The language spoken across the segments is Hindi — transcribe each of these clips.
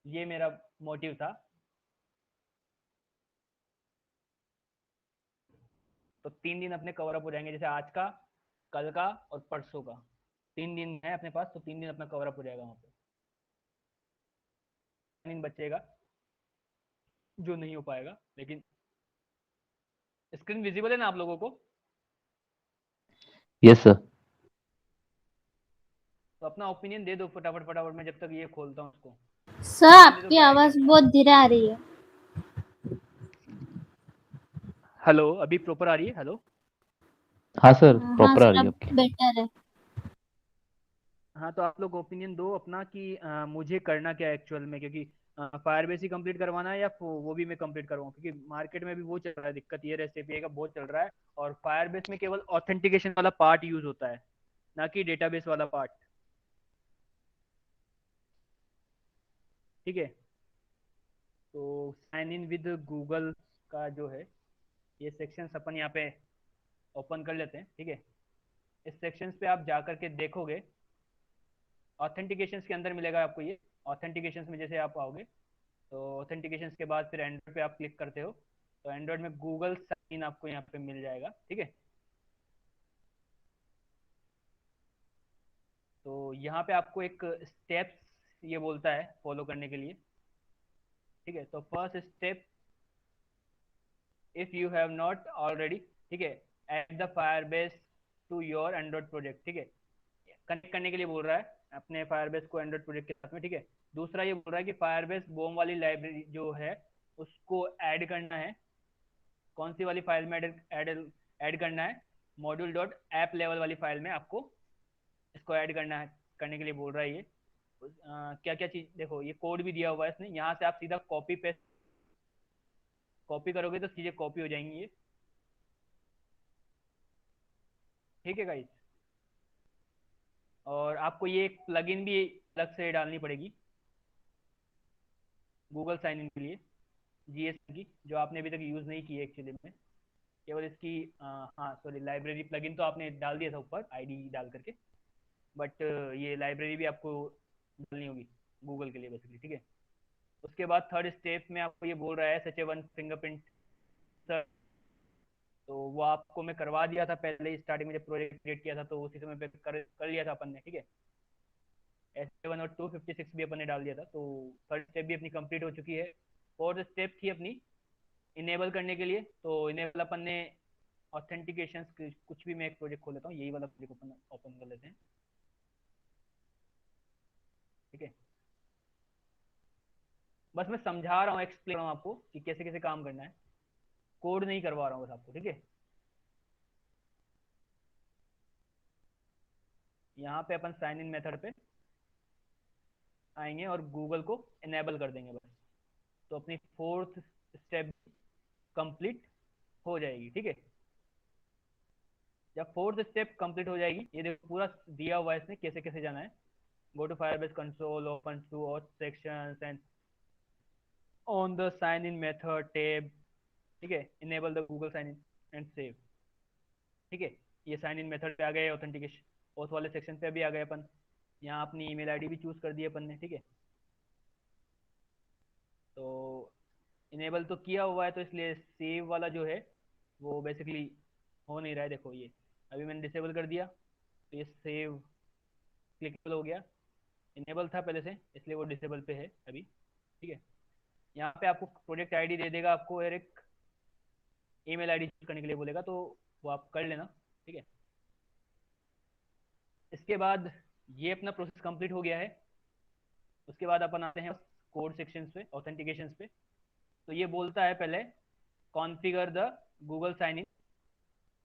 ये मेरा मोटिव था। तो 3 दिन अपने कवर अप हो जाएंगे, जैसे आज का, कल का और परसों का। 3 दिन है अपने पास, तो 3 दिन अपना कवर अप हो जाएगा वहाँ पे। 3 दिन बचेगा जो नहीं हो पाएगा, लेकिन स्क्रीन विजिबल है ना आप लोगों को? Yes sir. तो अपना ओपिनियन दे दो फटाफट फटाफट, मैं जब तक ये खोलता हूँ उसको। सर ओपिनियन दे दो, आपकी क्या है क्या आवाज नहीं है। बहुत धीरे आ रही है। हेलो, अभी प्रॉपर आ रही है? हेलो। हाँ सर, हाँ प्रॉपर आ सर रही है अब आपकी। बेटर है। हाँ, तो आप लोग ओपिनियन दो अपना कि मुझे करना क्या है एक्चुअल में, क्योंकि फायरबेस ही कंप्लीट करवाना है या वो भी मैं कंप्लीट करवाऊँ, क्योंकि मार्केट में भी वो चल रहा है, दिक्कत ये रेसिपी का बहुत चल रहा है। और फायरबेस में केवल ऑथेंटिकेशन वाला पार्ट यूज होता है, ना कि डेटाबेस वाला पार्ट। ठीक है। तो साइन इन विद गूगल का जो है, ये सेक्शन अपन यहाँ पे ओपन कर लेते हैं। ठीक है। इस सेक्शन पे आप जा करके देखोगे, ऑथेंटिकेशन के अंदर मिलेगा आपको ये। ऑथेंटिकेशन में जैसे आप आओगे, तो ऑथेंटिकेशन के बाद फिर एंड्रॉइड पे आप क्लिक करते हो, तो एंड्रॉइड में गूगल साइन इन आपको यहाँ पे मिल जाएगा। ठीक है। तो यहाँ पे आपको एक स्टेप्स ये बोलता है फॉलो करने के लिए। ठीक है। तो first step, if you have not already, ठीक है, add the Firebase to your Android project. ठीक है। कनेक्ट करने के लिए बोल रहा है अपने फायरबेस को एंड्रॉइड प्रोजेक्ट के साथ में। ठीक है। दूसरा ये बोल रहा है कि फायरबेस बोम वाली लाइब्रेरी जो है उसको ऐड करना है। कौन सी वाली फाइल में ऐड ऐड करना है? मॉड्यूल डॉट ऐप लेवल वाली फाइल में आपको इसको ऐड करना है। करने के लिए बोल रहा है ये। क्या क्या चीज देखो, ये कोड भी दिया हुआ है इसने, यहाँ से आप सीधा कॉपी पेस्ट, कॉपी करोगे तो चीजें कॉपी हो जाएंगी ये। ठीक है गाइस। और आपको ये एक प्लगइन भी अलग से डालनी पड़ेगी गूगल साइन इन के लिए, जीएस की, जो आपने अभी तक यूज नहीं की है एक्चुअली में। केवल इसकी हाँ सॉरी, लाइब्रेरी प्लगइन तो आपने डाल दिया था ऊपर आईडी डाल करके, बट ये लाइब्रेरी भी आपको डालनी होगी गूगल के लिए बेसिकली। ठीक है। उसके बाद थर्ड स्टेप में आपको ये बोल रहा है सच ए वन फिंगरप्रिंट सर। तो वो आपको मैं करवा दिया था पहले ही, स्टार्टिंग में जब प्रोजेक्ट क्रिएट किया था तो उसी समय पे कर लिया था अपन ने। ठीक है। S7 और 256 भी अपन ने डाल दिया था, तो थर्ड स्टेप भी अपनी कंप्लीट हो चुकी है। फोर्थ स्टेप थी अपनी इनेबल करने के लिए, तो इनेबल अपन ने ऑथेंटिकेशन, कुछ भी, मैं एक प्रोजेक्ट खोल लेता हूँ, यही वाला प्रोजेक्ट अपन ओपन कर लेते हैं। ठीक है। बस मैं समझा रहा हूँ, एक्सप्लेन रहा हूँ आपको कि कैसे कैसे काम करना है, कोड नहीं करवा रहा हूँ बस आपको। ठीक है। यहाँ पे अपन साइन इन मेथड पे आएंगे और गूगल को इनेबल कर देंगे बस। तो अपनी फोर्थ स्टेप कंप्लीट हो जाएगी। ठीक है। जब फोर्थ स्टेप कंप्लीट हो जाएगी, ये देखो पूरा दिया हुआ है इसने कैसे कैसे जाना है। Go to Firebase console, open to auth sections and on the sign in method tab. ठीक है। Enable the Google sign in and save. ठीक है। ये साइन इन मेथड पे आ गए, ऑथेंटिकेशन ऑथ वाले सेक्शन पे भी आ गए अपन। यहाँ अपनी ईमेल आईडी भी चूज कर दी अपन ने। ठीक है। तो इनेबल तो किया हुआ है, तो इसलिए सेव वाला जो है वो बेसिकली हो नहीं रहा है। देखो ये अभी मैंने डिसेबल कर दिया, तो ये सेव क्लिकेबल हो गया। इनेबल था पहले से, इसलिए वो डिसेबल पे है अभी। ठीक है। यहाँ पे आपको प्रोजेक्ट आईडी दे देगा आपको, और एक ईमेल आईडी चूज करने के लिए बोलेगा, तो वो आप कर लेना। ठीक है। इसके बाद ये अपना प्रोसेस कंप्लीट हो गया है। उसके बाद अपन आते हैं कोड सेक्शन पे, ऑथेंटिकेशन पे। तो ये बोलता है पहले configure the Google sign in.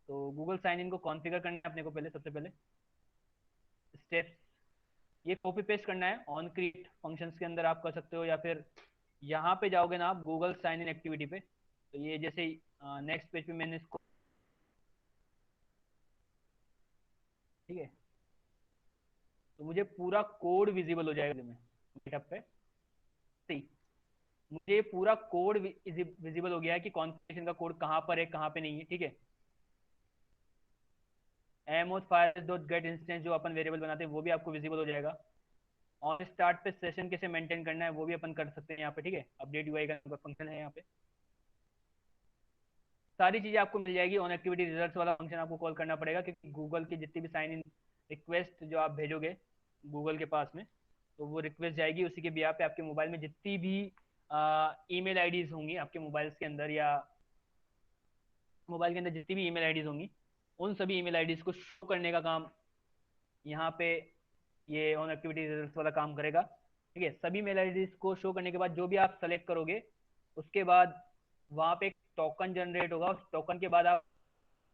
तो गूगल साइन इन को कॉन्फ़िगर करना है अपने को पहले, सबसे पहले स्टेप्स ये कॉपी पेस्ट करना है ऑन क्रिएट फंक्शंस के अंदर, आप कर सकते हो, या फिर यहाँ पे जाओगे ना आप गूगल साइन इन एक्टिविटी पे, तो ये जैसे नेक्स्ट पेज पे मैंने इसको, ठीक है, तो मुझे पूरा कोड विजिबल हो जाएगा में गिटहब पे। सही, मुझे पूरा कोड विजिबल हो गया है कि कॉन्फ़िगरेशन का कोड कहाँ पर है कहाँ पे नहीं है। ठीक है। mos files dot gate instance जो अपन वेरिएबल बनाते हैं वो भी आपको विजिबल हो जाएगा। ऑन स्टार्ट पे सेशन कैसे मेंटेन करना है वो भी अपन कर सकते हैं यहाँ पे, ठीक है। अपडेट यूआई का फंक्शन है यहाँ पे, सारी चीजें आपको मिल जाएगी। ऑन एक्टिविटी रिजल्ट्स वाला फंक्शन आपको कॉल करना पड़ेगा, क्योंकि गूगल की जितनी भी साइन इन रिक्वेस्ट जो आप भेजोगे गूगल के पास में, तो वो रिक्वेस्ट जाएगी उसी के बिहाफ पे। आपके मोबाइल में जितनी भी ईमेल आईडीज होंगी आपके मोबाइल के अंदर, या मोबाइल के अंदर जितनी भी ईमेल आईडीज होंगी, उन सभी ईमेल आईडीज को शो करने का काम यहाँ पे ये ऑन एक्टिविटी रिजल्ट्स वाला काम करेगा, ठीक है। सभी मेल आईडीज को शो करने के बाद जो भी आप सेलेक्ट करोगे, उसके बाद वहाँ पे एक टोकन जनरेट होगा। उस टोकन के बाद आप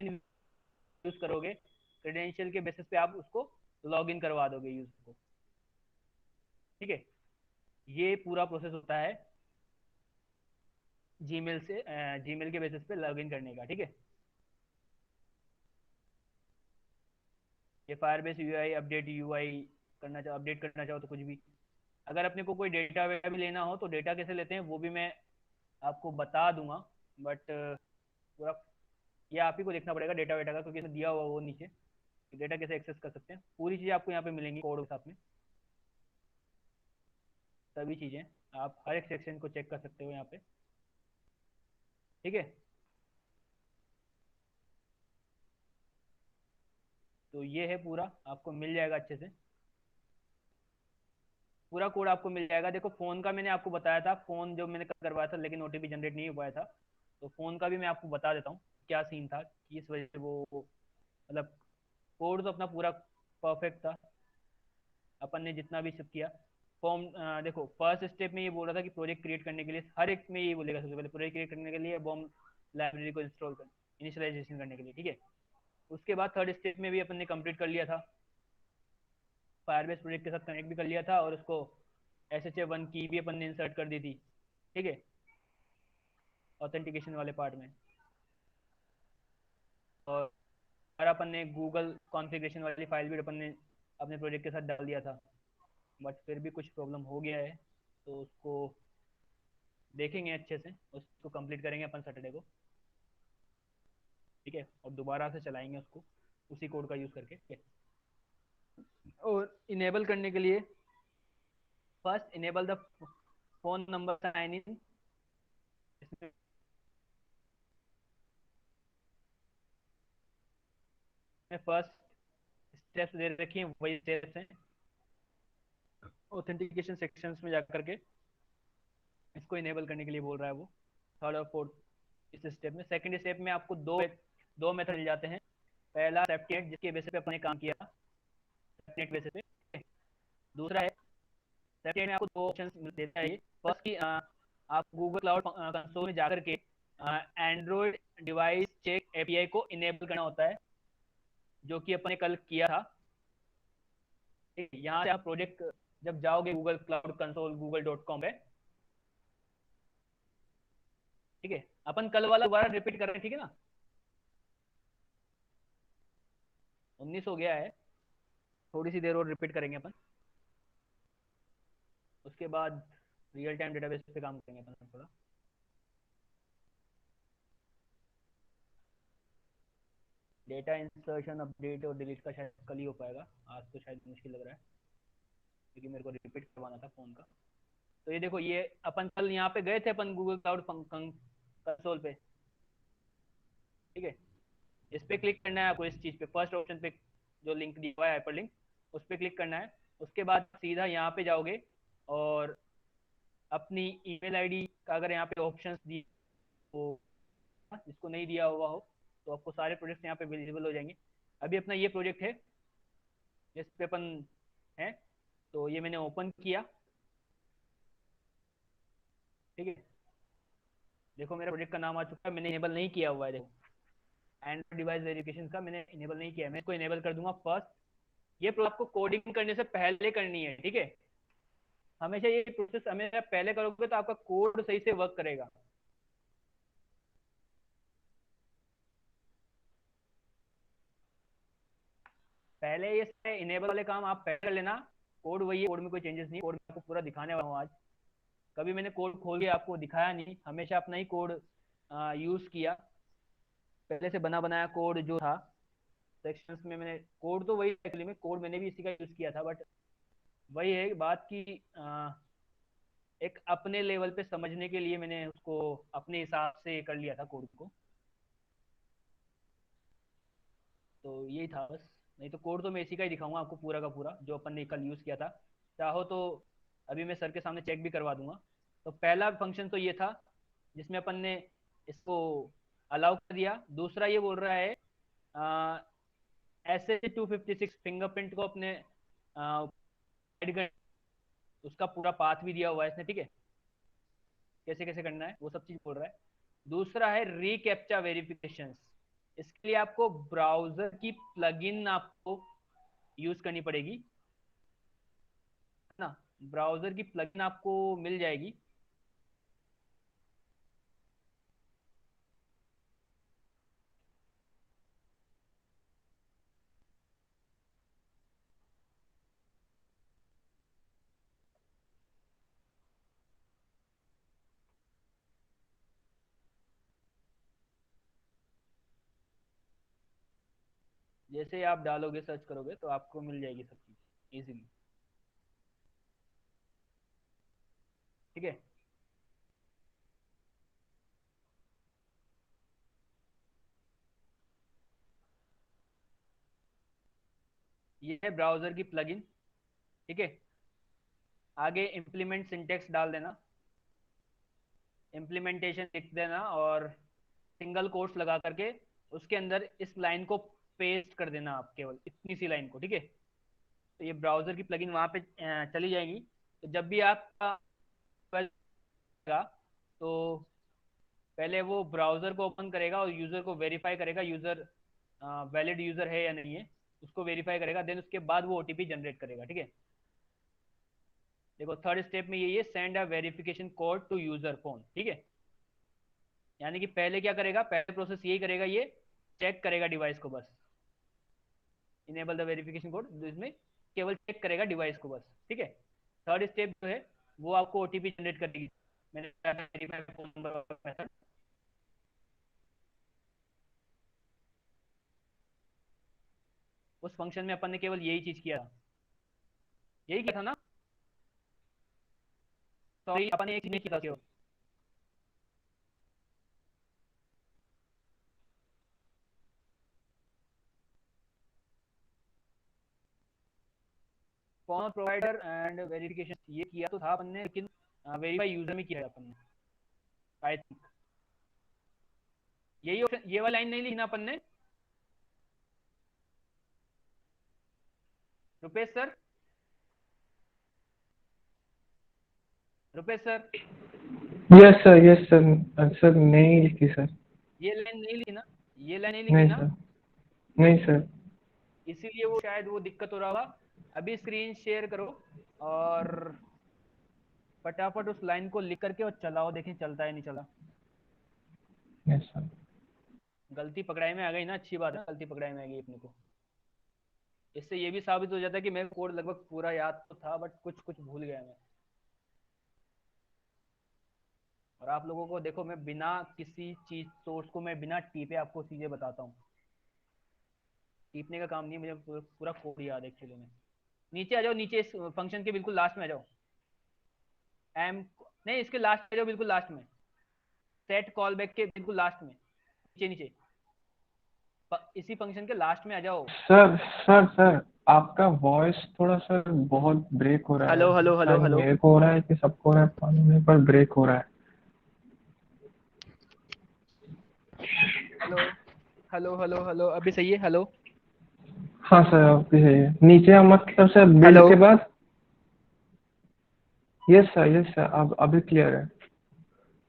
यूज करोगे, क्रेडेंशियल के बेसिस पे आप उसको लॉग इन करवा दोगे यूजर को, ठीक है। ये पूरा प्रोसेस होता है जीमेल से, जीमेल के बेसिस पे लॉग इन करने का, ठीक है। ये फायरबेस यूआई अपडेट यूआई करना चाहो, अपडेट करना चाहो तो कुछ भी। अगर अपने को कोई डेटा वेटा भी लेना हो तो डेटा कैसे लेते हैं वो भी मैं आपको बता दूंगा, बट पूरा ये आप ही को देखना पड़ेगा डेटा वेटा का, क्योंकि इसमें दिया हुआ वो नीचे डेटा कैसे एक्सेस कर सकते हैं। पूरी चीज़ें आपको यहाँ पे मिलेंगी कोड के साथ में, सभी चीज़ें आप हर एक सेक्शन को चेक कर सकते हो यहाँ पे, ठीक है। तो ये है पूरा, आपको मिल जाएगा अच्छे से, पूरा कोड आपको मिल जाएगा। देखो फोन का मैंने आपको बताया था, फोन जो मैंने करवाया था लेकिन ओटीपी जनरेट नहीं हो पाया था, तो फोन का भी मैं आपको बता देता हूँ क्या सीन था कि इस वजह से वो मतलब कोड तो अपना पूरा परफेक्ट था, अपन ने जितना भी सब किया। फॉर्म देखो फर्स्ट स्टेप में ये बोल रहा था कि प्रोजेक्ट क्रिएट करने के लिए हर एक में ये बोलेगा सबसे पहले प्रोजेक्ट क्रिएट करने के लिए बॉम लाइब्रेरी को इंस्टॉल कर, इनिशियलाइजेशन करने के लिए, ठीक है। उसके बाद थर्ड स्टेप में भी अपन ने कंप्लीट कर लिया था, फायरबेस प्रोजेक्ट के साथ कनेक्ट भी कर लिया था, और उसको SHA 1 की भी अपन ने इंसर्ट कर दी थी, ठीक है, ऑथेंटिकेशन वाले पार्ट में। और अपन ने गूगल कॉन्फ़िगरेशन वाली फाइल भी अपन ने अपने प्रोजेक्ट के साथ डाल दिया था, बट फिर भी कुछ प्रॉब्लम हो गया है, तो उसको देखेंगे अच्छे से, उसको कंप्लीट करेंगे अपन सैटरडे को, ठीक है, और दोबारा से चलाएंगे उसको उसी कोड का यूज़ करके, ठीक है। और इनेबल करने के लिए first enable the phone number sign in, इसमें फर्स्ट स्टेप्स दे रखी हैं, वही स्टेप्स हैं ऑथेंटिकेशन सेक्शंस में जाकर के इसको इनेबल करने के लिए बोल रहा है वो। थर्ड और फोर्थ इस स्टेप में, सेकंड स्टेप में आपको दो मेथड मिल जाते हैं। पहला सेफ्टीनेट जिसके बेसिस पे अपने काम किया था, सेफ्टीनेट बेसिस पे। दूसरा है सेफ्टीनेट में आपको दो ऑप्शन देता है ये। फर्स्ट की आप गूगल क्लाउड कंसोल में जाकर के एंड्रॉइड डिवाइस चेक एपीआई को इनेबल करना होता है, जो कि अपने कल किया था। यहाँ से आप प्रोजेक्ट जब जाओगे गूगल क्लाउड कंसोल google.com पे, ठीक है, अपन कल वाला दोबारा रिपीट कर रहे हैं, ठीक है ना। 19 हो गया है, थोड़ी सी देर और रिपीट करेंगे अपन, उसके बाद रियल टाइम डेटाबेस पे काम करेंगे अपन थोड़ा। डेटा इंसर्शन अपडेट और डिलीट का शायद कल ही हो पाएगा, आज तो शायद मुश्किल लग रहा है, क्योंकि मेरे को रिपीट करवाना था फोन का। तो ये देखो, ये अपन कल यहाँ पे गए थे अपन गूगल क्लाउड कंसोल पे, ठीक है। इस पे क्लिक करना है आपको, इस चीज पे फर्स्ट ऑप्शन पे जो लिंक दिया हुआ है हाइपर लिंक, उस पे क्लिक करना है। उसके बाद सीधा यहाँ पे जाओगे और अपनी ईमेल आईडी का अगर यहाँ पे ऑप्शंस दी हो, जिसको नहीं दिया हुआ हो, तो आपको सारे प्रोजेक्ट यहाँ पे विजिबल हो जाएंगे। अभी अपना ये प्रोजेक्ट है इस पे अपन है, तो ये मैंने ओपन किया, ठीक है। देखो मेरा प्रोजेक्ट का नाम आ चुका है, मैंने इनेबल नहीं किया हुआ है, देखो एंड्रॉइड डिवाइस वेरिफिकेशन का मैंने इनेबल नहीं किया है, मैं इसको इनेबल कर दूंगा फर्स्ट। ये आपको कोडिंग करने से पहले करनी है, ठीक है। हमेशा ये प्रोसेस हमेशा पहले करोगे तो आपका कोड सही से वर्क करेगा। पहले ये इनेबल वाले काम आप पहले कर लेना, कोड वही है, कोड में कोई चेंजेस नहीं, कोड में आपको पूरा दिखाने वाला हूँ आज। कभी मैंने कोड खोल के आपको दिखाया नहीं, हमेशा अपना ही कोड यूज किया, पहले से बना बनाया कोड जो था सेक्शंस में। मैंने कोड तो वही एक्चुअली में कोड मैंने भी इसी का यूज किया था, बट वही है बात की एक अपने लेवल पे समझने के लिए मैंने उसको अपने हिसाब से कर लिया था कोड को। तो यही था बस। नहीं तो कोड तो मैं इसी का ही दिखाऊंगा आपको पूरा का पूरा जो अपन ने कल यूज़ किया था। चाहो तो अभी मैं सर के सामने चेक भी करवा दूंगा। तो पहला फंक्शन तो ये था जिसमें अपन ने इसको अलाउ कर दिया। दूसरा ये बोल रहा है SS256 फिंगरप्रिंट को अपने ऐड कर, उसका पूरा पाथ भी दिया हुआ है इसने, ठीक है, कैसे कैसे करना है वो सब चीज बोल रहा है। दूसरा है रीकैप्चा वेरिफिकेशन। इसके लिए आपको ब्राउजर की प्लगइन आपको यूज करनी पड़ेगी, है ना। ब्राउजर की प्लगइन आपको मिल जाएगी। जैसे ही आप डालोगे सर्च करोगे तो आपको मिल जाएगी सब चीज इजीली, ठीक है। ये है ब्राउजर की प्लगइन, ठीक है। आगे इम्प्लीमेंट सिंटेक्स डाल देना, इम्प्लीमेंटेशन लिख देना और सिंगल कोट्स लगा करके उसके अंदर इस लाइन को पेस्ट कर देना आप, केवल इतनी सी लाइन को, ठीक है। तो ये ब्राउजर की प्लगइन वहां पे चली जाएगी। तो जब भी आपका तो पहले वो ब्राउजर को ओपन करेगा और यूजर को वेरीफाई करेगा, यूजर वैलिड यूजर है या नहीं है, उसको वेरीफाई करेगा। देन उसके बाद वो ओटीपी जनरेट करेगा, ठीक है। देखो थर्ड स्टेप में यही है, send a verification code to user phone, ठीक है। यानी कि पहले क्या करेगा, पहले प्रोसेस यही करेगा, ये चेक करेगा डिवाइस को बस, इनेबल द वेरिफिकेशन कोड, इसमें केवल चेक करेगा डिवाइस को बस, ठीक है। थर्ड स्टेप जो है वो आपको ओटीपी जनरेट करेगी। मैंने वेरीफाई फोन नंबर मेथड, उस फंक्शन में अपन ने केवल यही चीज किया, यही किया था ना। सॉरी अपन ने एक चीज नहीं किया था केवल, फोन प्रोवाइडर एंड वेरिफिकेशन ये किया तो था अपन ने, लेकिन वेरीफाई यूजर में किया है अपन ने, आई थिंक। यही ऑप्शन, ये वाला लाइन नहीं लिखना अपन ने। Rupesh sir, Rupesh sir, yes sir sir नहीं लिखी सर। ये लाइन नहीं लिखी ना, ये लाइन नहीं लिखी नहीं ना। सर, नहीं सर। इसीलिए वो शायद वो दिक्कत हो रहा होगा। अभी स्क्रीन शेयर करो और फटाफट उस लाइन को लिख करके और चलाओ, देखें चलता है नहीं चला। Yes sir. गलती पकड़ाई में आ गई ना, अच्छी बात है, गलती पकड़ाई में आ गई अपने को। इससे ये भी साबित हो जाता है कि मेरे कोड लगभग पूरा याद तो था बट कुछ कुछ भूल गया मैं। और आप लोगों को देखो, मैं बिना किसी चीज सोर्स को मैं बिना टीपे आपको चीजें बताता हूँ। टीपने का काम नहीं है, मुझे पूरा पूरा कोड याद है एक्चुअली में। नीचे आ जाओ, नीचे इस फंक्शन के बिल्कुल लास्ट में आ जाओ। एम नहीं, इसके लास्ट में आ जाओ, बिल्कुल लास्ट में। सेट कॉल बैक के बिल्कुल लास्ट में, नीचे नीचे इसी फंक्शन के लास्ट में आ जाओ। सर आपका वॉइस थोड़ा सर बहुत ब्रेक हो रहा है। हेलो हेलो पता हेलो नहीं हेलो मेरे को हो रहा है कि सबको हो रहा है, पता नहीं मेरे पर ब्रेक हो रहा है। हेलो हेलो हेलो हेलो, अभी सही है? हेलो हाँ सर आपकी सही है। नीचे मतलब सर हेलो। बिल्ड के बाद। यस सर अब अभी क्लियर है।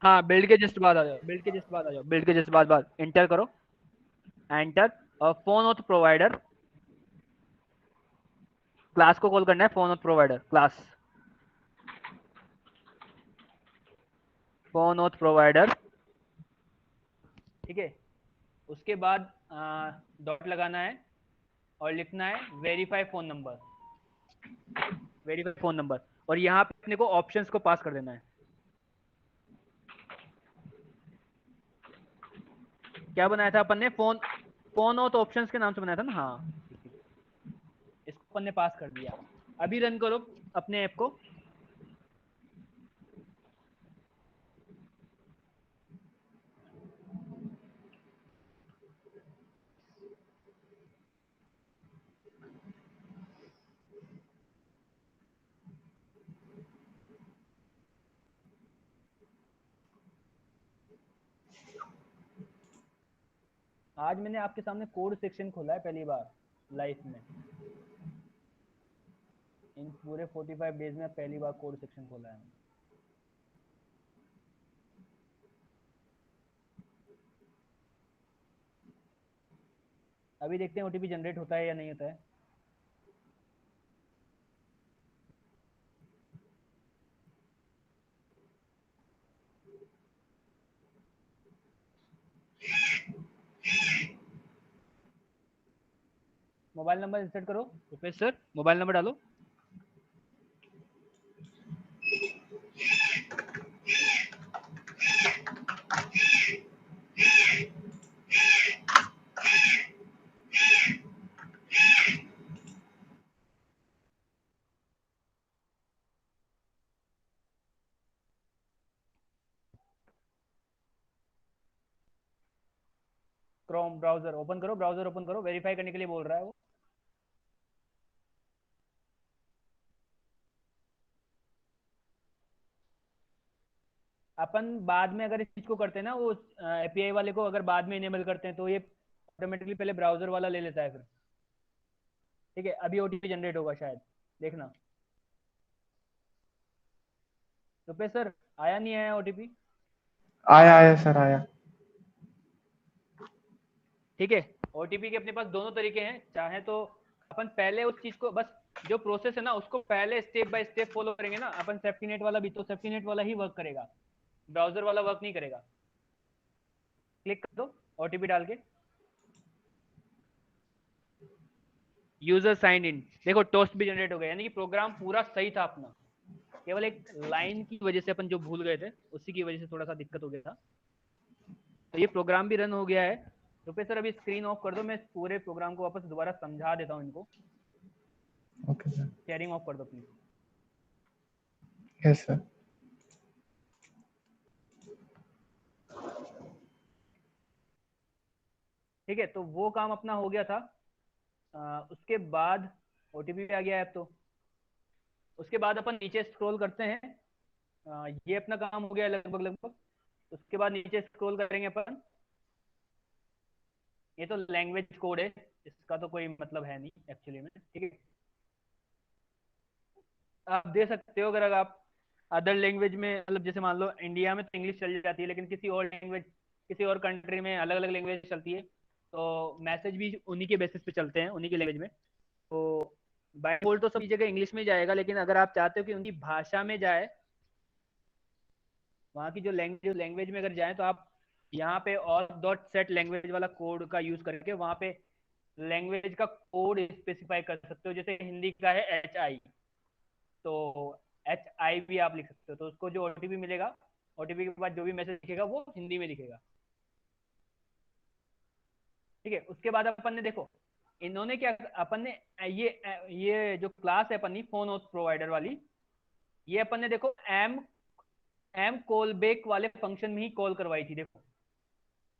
हाँ, बिल्ड के जस्ट बाद आ जाओ, बिल्ड के जस्ट बाद आ जाओ, बिल्ड के जस्ट बाद इंटर करो, एंटर। और फोन ऑथ प्रोवाइडर क्लास को कॉल करना है, phone auth provider class, phone auth provider, ठीक है। उसके बाद डॉट लगाना है और लिखना है verify phone number, verify phone number. और यहाँ पे अपने को ऑप्शंस को पास कर देना है। क्या बनाया था अपन ने? फोन, फोन ऑथ ऑप्शंस के नाम से बनाया था ना। हाँ, इसको अपन ने पास कर दिया। अभी रन करो, अपने ऐप को। आज मैंने आपके सामने कोड सेक्शन खोला है पहली बार लाइफ में, इन पूरे 45 डेज में पहली बार कोड सेक्शन खोला है। अभी देखते हैं ओटीपी जनरेट होता है या नहीं होता है। मोबाइल नंबर इंसर्ट करो रुपेश सर, मोबाइल नंबर डालो। क्रोम ब्राउजर ओपन करो, ब्राउजर ओपन करो, वेरीफाई करने के लिए बोल रहा है वो। अपन बाद में अगर इस चीज को करते हैं ना, वो एपीआई वाले को अगर बाद में इनेबल करते हैं तो ये ऑटोमेटिकली पहले ब्राउजर वाला ले लेता है फिर। ठीक है, अभी ओटीपी जनरेट होगा शायद, देखना। रुपेश सर आया नहीं आया ओटीपी? आया आया सर आया। ठीक है, ओटीपी के अपने पास दोनों तरीके हैं। चाहे तो अपन पहले उस चीज को बस जो प्रोसेस है ना उसको पहले स्टेप बाय स्टेप फॉलो करेंगे ना अपन। सेफ्टी नेट वाला भी तो सेफ्टी नेट वाला ही वर्क करेगा, ब्राउजर वाला वर्क नहीं करेगा। क्लिक कर दो ओटीपी डाल के, यूजर साइन इन। देखो टोस्ट भी जनरेट हो गया, यानी कि प्रोग्राम पूरा सही था अपना, केवल एक लाइन की वजह से अपन जो भूल गए थे उसी की वजह से थोड़ा सा दिक्कत हो गया था। तो ये प्रोग्राम भी रन हो गया है। रुपेश सर अभी स्क्रीन ऑफ कर दो, मैं पूरे प्रोग्राम को वापस दोबारा समझा देता हूँ इनको। Okay sir. शेयरिंग ऑफ कर दो प्लीज। Yes sir. ठीक है, तो वो काम अपना हो गया था। उसके बाद ओटीपी आ गया है अब तो। उसके बाद अपन नीचे स्क्रॉल करते हैं। ये अपना काम हो गया लगभग लगभग। उसके बाद नीचे स्क्रॉल करेंगे अपन। ये तो लैंग्वेज कोड है, इसका तो कोई मतलब है नहीं एक्चुअली में। ठीक है, आप दे सकते हो अगर आप अदर लैंग्वेज में, मतलब जैसे मान लो इंडिया में तो इंग्लिश चल जाती है, लेकिन किसी और लैंग्वेज, किसी और कंट्री में अलग अलग लैंग्वेज चलती है, तो मैसेज भी उन्हीं के बेसिस पे चलते हैं, उन्हीं की लैंग्वेज में। तो बाय डिफॉल्ट तो सभी जगह इंग्लिश में जाएगा, लेकिन अगर आप चाहते हो कि उनकी भाषा में जाए, वहाँ की जो लैंग्वेज में अगर जाए, तो आप यहाँ पे और डॉट सेट लैंग्वेज वाला कोड का यूज करके वहाँ पे लैंग्वेज का कोड स्पेसिफाई कर सकते हो। जैसे हिंदी का है HI, तो HI भी आप लिख सकते हो। तो उसको जो ओटीपी मिलेगा, ओटीपी के बाद जो भी मैसेज दिखेगा वो हिंदी में दिखेगा। ठीक है, उसके बाद अपन ने देखो इन्होंने क्या, अपन ने ये जो क्लास है अपन फोन ऑथ प्रोवाइडर वाली, ये अपन ने देखो एम एम कॉल बैक वाले फंक्शन में ही कॉल करवाई थी। देखो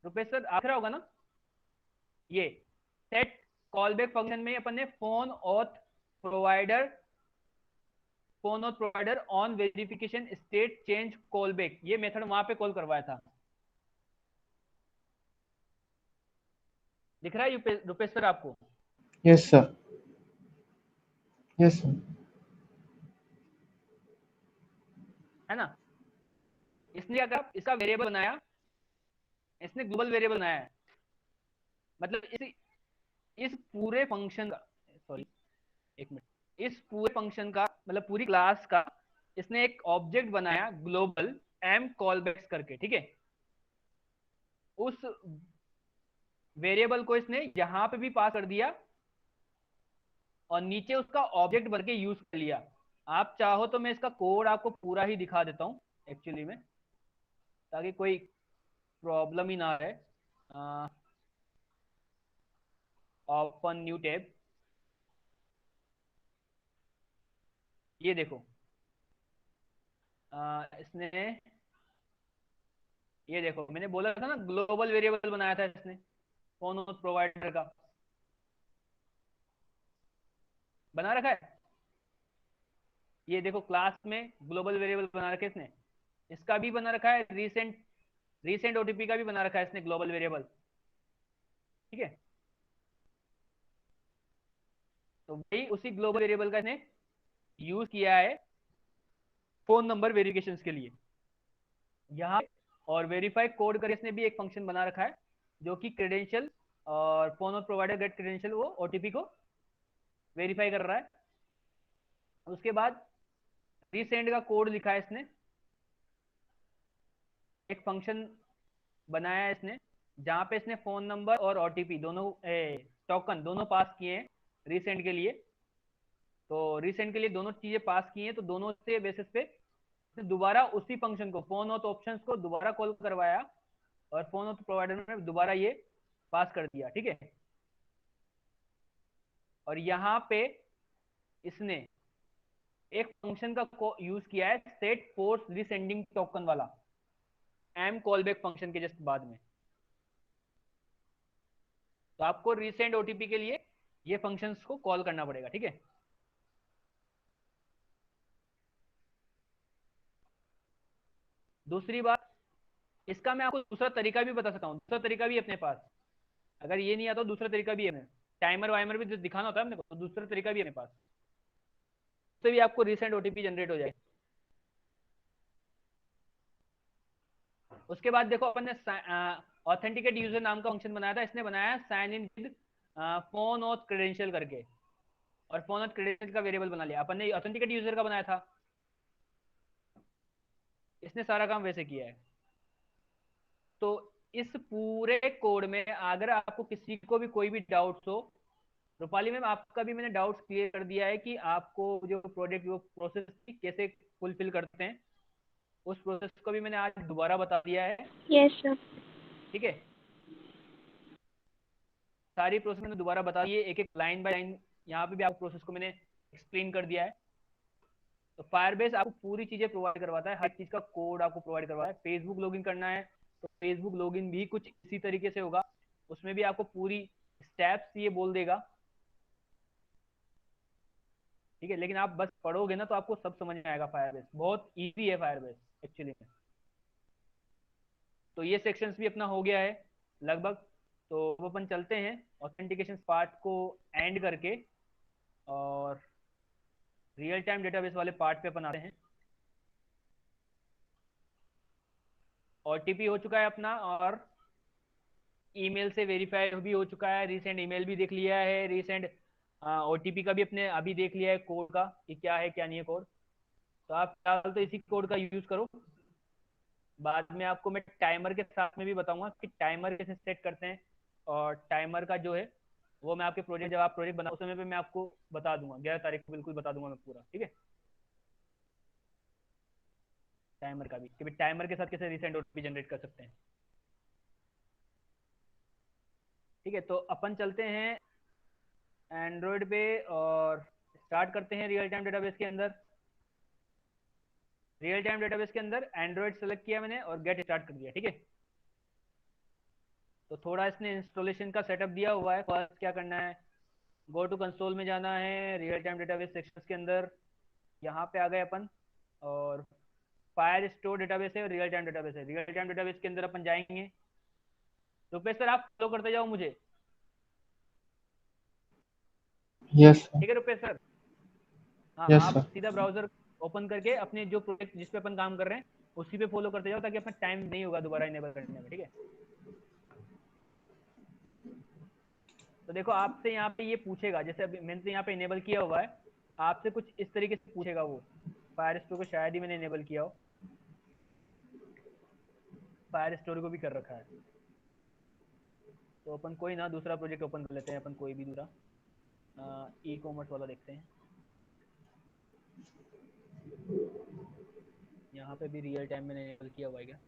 रुपेश सर आखिर होगा ना, ये सेट कॉल बैक फंक्शन में अपन ने phone auth provider on verification state change call back, ये मेथड वहां पे कॉल करवाया था। दिख रहा है रुपेश सर आपको? Yes sir. Yes sir. है ना? इसने क्या करा, इसका वेरिएबल बनाया, इसने ग्लोबल वेरिएबल बनाया है। मतलब इस पूरे फंक्शन का, सॉरी एक मिनट, इस पूरे फंक्शन का मतलब पूरी क्लास का इसने एक ऑब्जेक्ट बनाया ग्लोबल एम कॉलबैक्स करके। ठीक है, उस वेरिएबल को इसने यहां पे भी पास कर दिया और नीचे उसका ऑब्जेक्ट बन के यूज कर लिया। आप चाहो तो मैं इसका कोड आपको पूरा ही दिखा देता हूं एक्चुअली में, ताकि कोई प्रॉब्लम ही ना है। Open new tab. ये देखो इसने, ये देखो मैंने बोला था ना ग्लोबल वेरिएबल बनाया था इसने फोन प्रोवाइडर का, बना रखा है। ये देखो क्लास में ग्लोबल वेरिएबल बना रखा है इसने, इसका भी बना रखा है, रीसेंट रीसेंट ओटीपी का भी बना रखा है इसने ग्लोबल वेरिएबल, ठीक है। तो वही उसी ग्लोबल वेरिएबल का इसने यूज किया है फोन नंबर वेरिफिकेशन के लिए यहाँ। और वेरीफाई कोड करके इसने भी एक फंक्शन बना रखा है जो कि क्रेडेंशियल और फोन और प्रोवाइडर गेट क्रेडेंशियल वो ओटीपी को वेरीफाई कर रहा है। उसके बाद रीसेंड का कोड लिखा है इसने, एक फंक्शन बनाया है इसने जहां पे इसने फोन नंबर और ओटीपी दोनों टोकन दोनों पास किए हैं रीसेंड के लिए। तो रीसेंड के लिए दोनों चीजें पास की हैं, तो दोनों से बेसिस पे दोबारा उसी फंक्शन को फोन ऑथ ऑप्शंस को दोबारा कॉल करवाया और फोन ऑथ प्रोवाइडर में दोबारा ये पास कर दिया, ठीक है। और यहाँ पे इसने एक फंक्शन का यूज किया है सेट फोर्स रीसेंडिंग टोकन वाला, एम कॉलबैक फंक्शन के जस्ट बाद में। तो आपको रीसेंड ओटीपी के लिए ये फंक्शंस को कॉल करना पड़ेगा, ठीक है। दूसरी बात, इसका मैं आपको दूसरा तरीका भी बता सकता हूँ, दूसरा तरीका भी अपने पास, अगर ये नहीं आता तो दूसरा तरीका भी है, टाइमर वाइमर भी जो दिखाना होता है अपने को, तो दूसरा तरीका भी है अपने पास, उससे भी आपको रीसेंट ओटीपी जनरेट हो जाए। उसके बाद देखो अपन ने ऑथेंटिकेट यूजर नाम का फंक्शन बनाया था, इसने बनाया sign in with phone auth credential करके, और फोन ऑथ क्रेडेंशियल का वेरिएबल बना लिया अपन ने, ऑथेंटिकेट यूजर का बनाया था। इसने सारा काम वैसे किया है। तो इस पूरे कोड में अगर आपको किसी को भी कोई भी डाउट्स हो, रूपाली मैम आपका भी मैंने डाउट्स क्लियर कर दिया है कि आपको जो प्रोजेक्ट जो प्रोसेस कैसे फुलफिल करते हैं, उस प्रोसेस को भी मैंने आज दोबारा बता दिया है। Yes sir. ठीक है, सारी प्रोसेस मैंने दोबारा बता दी है, एक एक लाइन बाय लाइन यहाँ पे भी आपको प्रोसेस को मैंने एक्सप्लेन कर दिया है। तो फायरबेस आपको पूरी चीजें प्रोवाइड करवाता है, हर चीज का कोड आपको प्रोवाइड करवाता है। फेसबुक लॉगिन करना है तो फेसबुक लॉगिन भी कुछ इसी तरीके से होगा, उसमें भी आपको पूरी स्टेप्स ये बोल देगा, ठीक है। लेकिन आप बस पढ़ोगे ना तो आपको सब समझ में आएगा। फायरबेस बहुत इजी है, फायरबेस एक्चुअली में। तो ये सेक्शंस भी अपना हो गया है लगभग। तो अब अपन चलते हैं ऑथेंटिकेशन पार्ट को एंड करके और रियल टाइम डेटाबेस वाले पार्ट पे अपन आते हैं। ओटीपी हो चुका है अपना और ईमेल से वेरीफाई भी हो चुका है, रीसेंट ईमेल भी देख लिया है, रीसेंट ओटीपी का भी अपने अभी देख लिया है कोड का कि क्या है क्या नहीं है कोड। तो आप फिलहाल तो इसी कोड का यूज करो, बाद में आपको मैं टाइमर के साथ में भी बताऊंगा कि टाइमर कैसे सेट करते हैं। और टाइमर का जो है वो मैं आपके प्रोजेक्ट, जब आप प्रोजेक्ट बनाओ उस समय पे मैं आपको बता दूंगा, 11 तारीख को बिल्कुल बता दूंगा मैं पूरा, ठीक है। टाइमर का भी कि भाई टाइमर के साथ कैसे रिसेंट ओटीपी जनरेट कर सकते हैं, ठीक है। तो अपन चलते हैं एंड्रॉयड पे और स्टार्ट करते हैं रियल टाइम डेटाबेस के अंदर। रियल टाइम डेटाबेस के अंदर एंड्रॉयड सेलेक्ट किया मैंने और गेट स्टार्ट कर दिया, ठीक है। तो थोड़ा इसने इंस्टॉलेशन का सेटअप दिया हुआ है। फर्स्ट क्या करना है, गो टू कंसोल में जाना है, रियल टाइम डेटाबेस सेक्शन के अंदर यहाँ पे आ गए अपन, और फायर स्टोर डेटाबेस है और रियल टाइम डेटाबेस है। रियल टाइम डेटाबेस के अंदर अपन जाएंगे। रुपेश सर आप फॉलो करते जाओ मुझे, यस सर। ठीक है रुपेश सर। हाँ यस आप सर। सीधा ब्राउजर ओपन करके अपने जो प्रोजेक्ट जिस पे अपन काम कर रहे हैं उसी पे फॉलो करते जाओ, ताकि अपना टाइम नहीं होगा दोबारा इनेबल करने में, ठीक है। तो देखो आपसे यहाँ पे ये पूछेगा, जैसे अभी मैंने तो यहाँ पे इनेबल किया हुआ है, आपसे कुछ इस तरीके से पूछेगा वो। फायर स्टोर को शायद ही मैंने इनेबल किया हो, फायर स्टोर को भी कर रखा है। तो अपन कोई ना दूसरा प्रोजेक्ट ओपन कर लेते हैं, अपन कोई भी दूसरा ई कॉमर्स वाला देखते हैं। यहाँ पे भी रियल टाइम मैंने इनेबल किया हुआ है क्या,